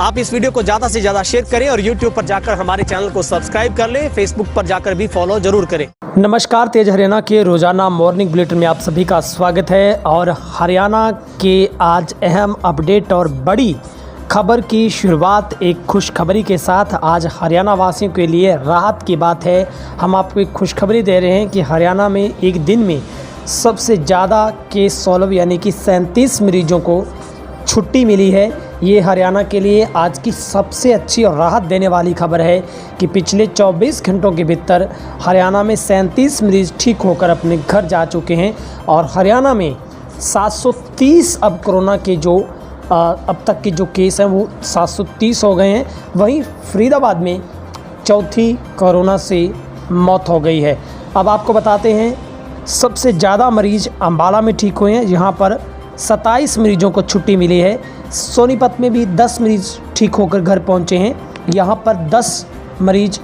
आप इस वीडियो को ज़्यादा से ज़्यादा शेयर करें और यूट्यूब पर जाकर हमारे चैनल को सब्सक्राइब कर लें, फेसबुक पर जाकर भी फॉलो जरूर करें। नमस्कार, तेज हरियाणा के रोजाना मॉर्निंग बुलेटिन में आप सभी का स्वागत है। और हरियाणा के आज अहम अपडेट और बड़ी खबर की शुरुआत एक खुशखबरी के साथ। आज हरियाणा वासियों के लिए राहत की बात है। हम आपको एक खुशखबरी दे रहे हैं कि हरियाणा में एक दिन में सबसे ज़्यादा केस सॉल्व यानी कि 37 मरीजों को छुट्टी मिली है। ये हरियाणा के लिए आज की सबसे अच्छी और राहत देने वाली खबर है कि पिछले 24 घंटों के भीतर हरियाणा में 37 मरीज ठीक होकर अपने घर जा चुके हैं। और हरियाणा में 730 अब कोरोना के जो अब तक के जो केस हैं वो 730 हो गए हैं। वहीं फरीदाबाद में चौथी कोरोना से मौत हो गई है। अब आपको बताते हैं सबसे ज़्यादा मरीज अंबाला में ठीक हुए हैं, यहाँ पर 27 मरीजों को छुट्टी मिली है। सोनीपत में भी 10 मरीज ठीक होकर घर पहुंचे हैं। यहाँ पर 10 मरीज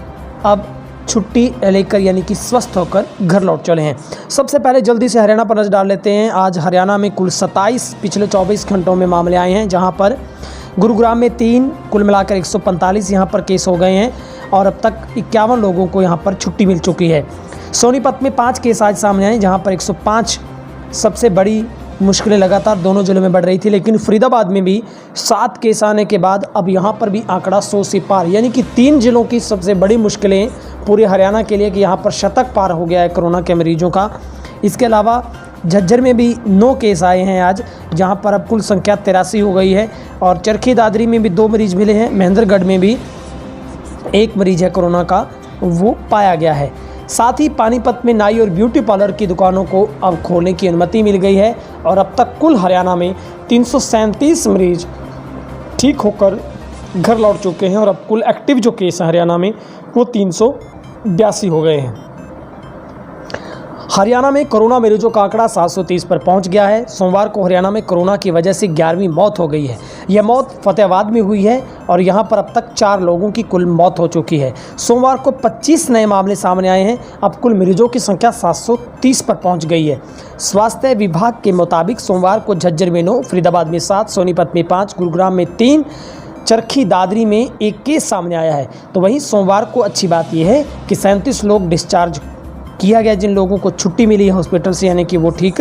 अब छुट्टी लेकर यानी कि स्वस्थ होकर घर लौट चले हैं। सबसे पहले जल्दी से हरियाणा पर नजर डाल लेते हैं। आज हरियाणा में कुल 27 पिछले 24 घंटों में मामले आए हैं, जहाँ पर गुरुग्राम में 3, कुल मिलाकर 145 यहाँ पर केस हो गए हैं। और अब तक 51 लोगों को यहाँ पर छुट्टी मिल चुकी है। सोनीपत में 5 केस आज सामने आए, जहाँ पर 105 सबसे बड़ी मुश्किलें लगातार दोनों जिलों में बढ़ रही थी। लेकिन फरीदाबाद में भी 7 केस आने के बाद अब यहाँ पर भी आंकड़ा 100 से पार, यानी कि 3 जिलों की सबसे बड़ी मुश्किलें पूरे हरियाणा के लिए कि यहाँ पर शतक पार हो गया है कोरोना के मरीजों का। इसके अलावा झज्जर में भी 9 केस आए हैं आज, जहाँ पर अब कुल संख्या 83 हो गई है। और चरखी दादरी में भी 2 मरीज मिले हैं। महेंद्रगढ़ में भी 1 मरीज है कोरोना का, वो पाया गया है। साथ ही पानीपत में नाई और ब्यूटी पार्लर की दुकानों को अब खोलने की अनुमति मिल गई है। और अब तक कुल हरियाणा में 337 मरीज ठीक होकर घर लौट चुके हैं। और अब कुल एक्टिव जो केस हैं हरियाणा में वो 382 हो गए हैं। हरियाणा में कोरोना मरीजों का आंकड़ा 730 पर पहुंच गया है। सोमवार को हरियाणा में कोरोना की वजह से 11वीं मौत हो गई है। यह मौत फतेहाबाद में हुई है और यहां पर अब तक 4 लोगों की कुल मौत हो चुकी है। सोमवार को 25 नए मामले सामने आए हैं। अब कुल मरीजों की संख्या 730 पर पहुंच गई है। स्वास्थ्य विभाग के मुताबिक सोमवार को झज्जर में 9, फरीदाबाद में 7, सोनीपत में 5, गुरुग्राम में 3, चरखी दादरी में 1 केस सामने आया है। तो वहीं सोमवार को अच्छी बात यह है कि 37 लोग डिस्चार्ज किया गया, जिन लोगों को छुट्टी मिली है हॉस्पिटल से, यानी कि वो ठीक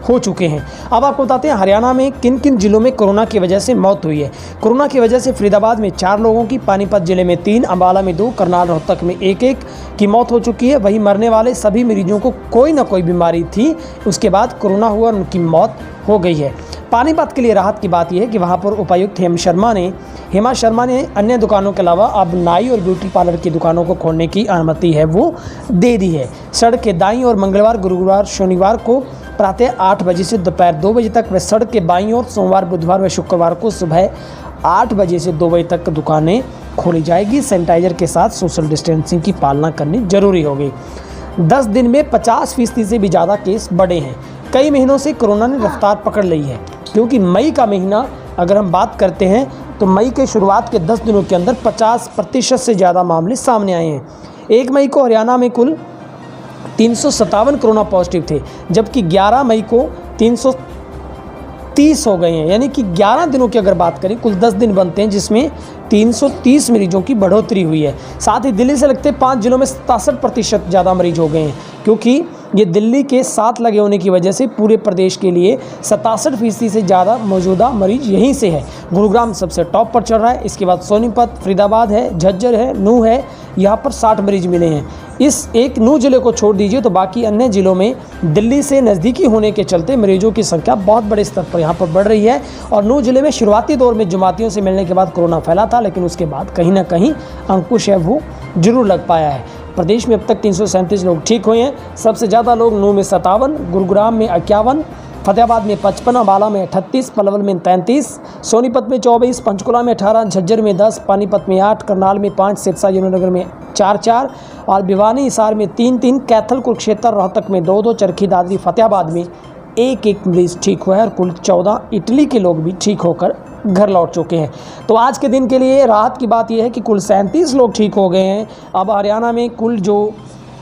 हो चुके हैं। अब आपको बताते हैं हरियाणा में किन किन जिलों में कोरोना की वजह से मौत हुई है। कोरोना की वजह से फरीदाबाद में 4 लोगों की, पानीपत जिले में 3, अंबाला में 2, करनाल रोहतक में 1-1 की मौत हो चुकी है। वहीं मरने वाले सभी मरीजों को कोई ना कोई बीमारी थी, उसके बाद कोरोना हुआ और उनकी मौत हो गई है। पानीपत के लिए राहत की बात यह है कि वहाँ पर उपायुक्त हेमा शर्मा ने अन्य दुकानों के अलावा अब नाई और ब्यूटी पार्लर की दुकानों को खोलने की अनुमति है वो दे दी है। सड़क के दाईं और मंगलवार, गुरुवार, शनिवार को प्रातः 8 बजे से दोपहर 2 बजे तक व सड़क के बाईं ओर सोमवार, बुधवार व शुक्रवार को सुबह 8 बजे से 2 बजे तक दुकानें खोली जाएगी। सैनिटाइजर के साथ सोशल डिस्टेंसिंग की पालना करनी जरूरी होगी। 10 दिन में 50% से भी ज़्यादा केस बढ़े हैं। कई महीनों से कोरोना ने रफ्तार पकड़ ली है, क्योंकि मई का महीना अगर हम बात करते हैं तो मई के शुरुआत के 10 दिनों के अंदर 50% से ज़्यादा मामले सामने आए हैं। 1 मई को हरियाणा में कुल 357 कोरोना पॉजिटिव थे, जबकि 11 मई को 330 हो गए हैं। यानी कि 11 दिनों की अगर बात करें, कुल 10 दिन बनते हैं जिसमें 330 मरीजों की बढ़ोतरी हुई है। साथ ही दिल्ली से लगते 5 जिलों में 67% ज़्यादा मरीज हो गए हैं, क्योंकि ये दिल्ली के साथ लगे होने की वजह से पूरे प्रदेश के लिए 67% से ज़्यादा मौजूदा मरीज यहीं से है। गुरुग्राम सबसे टॉप पर चल रहा है, इसके बाद सोनीपत, फरीदाबाद है, झज्जर है, नूंह है, यहाँ पर 60 मरीज मिले हैं। इस एक नूंह जिले को छोड़ दीजिए तो बाकी अन्य जिलों में दिल्ली से नज़दीकी होने के चलते मरीजों की संख्या बहुत बड़े स्तर पर यहाँ पर बढ़ रही है। और नूंह जिले में शुरुआती दौर में जमातियों से मिलने के बाद कोरोना फैला था, लेकिन उसके बाद कहीं ना कहीं अंकुश है वो जरूर लग पाया है। प्रदेश में अब तक 337 लोग ठीक हुए हैं। सबसे ज़्यादा लोग नूंह में 57, गुरुग्राम में 51, फतेहाबाद में 55, अंबाला में 38, पलवल में 33, सोनीपत में 24, पंचकुला में 18, झज्जर में 10, पानीपत में 8, करनाल में 5, सिरसा यमुनानगर में 4-4 और भिवानी हिसार में 3-3, कैथल, कुरुक्षेत्र, रोहतक में 2-2, चरखी दादरी, फतेहाबाद में 1-1 मरीज ठीक हुआ है। और कुल 14 इटली के लोग भी ठीक होकर घर लौट चुके हैं। तो आज के दिन के लिए राहत की बात यह है कि कुल 37 लोग ठीक हो गए हैं। अब हरियाणा में कुल जो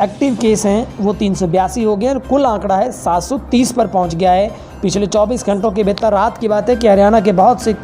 एक्टिव केस हैं वो 382 हो गए और कुल आंकड़ा है 730 पर पहुंच गया है। पिछले 24 घंटों के भीतर राहत की बात है कि हरियाणा के बहुत से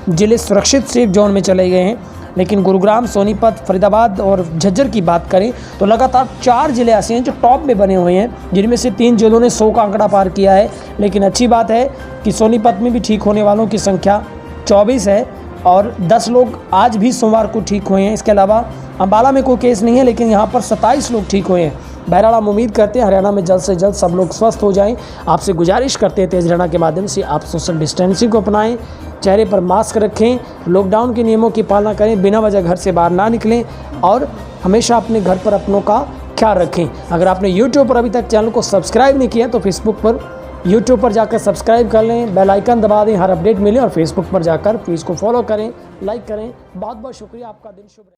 ज़िले सुरक्षित सेफ जोन में चले गए हैं। लेकिन गुरुग्राम, सोनीपत, फरीदाबाद और झज्जर की बात करें तो लगातार 4 ज़िले ऐसे हैं जो टॉप में बने हुए हैं, जिनमें से 3 ज़िलों ने 100 का आंकड़ा पार किया है। लेकिन अच्छी बात है कि सोनीपत में भी ठीक होने वालों की संख्या 24 है और 10 लोग आज भी सोमवार को ठीक हुए हैं। इसके अलावा अम्बाला में कोई केस नहीं है, लेकिन यहाँ पर 27 लोग ठीक हुए हैं। बहरहाल हम उम्मीद करते हैं हरियाणा में जल्द से जल्द सब लोग स्वस्थ हो जाएं। आपसे गुजारिश करते हैं तेज हरियाणा के माध्यम से आप सोशल डिस्टेंसिंग को अपनाएं, चेहरे पर मास्क रखें, लॉकडाउन के नियमों की पालना करें, बिना वजह घर से बाहर ना निकलें और हमेशा अपने घर पर अपनों का ख्याल रखें। अगर आपने यूट्यूब पर अभी तक चैनल को सब्सक्राइब नहीं किया तो फेसबुक पर, यूट्यूब पर जाकर सब्सक्राइब कर लें, बेल आइकन दबा दें, हर अपडेट मिले और फेसबुक पर जाकर पेज को फॉलो करें, लाइक करें। बहुत बहुत शुक्रिया, आपका दिन शुभ रहे।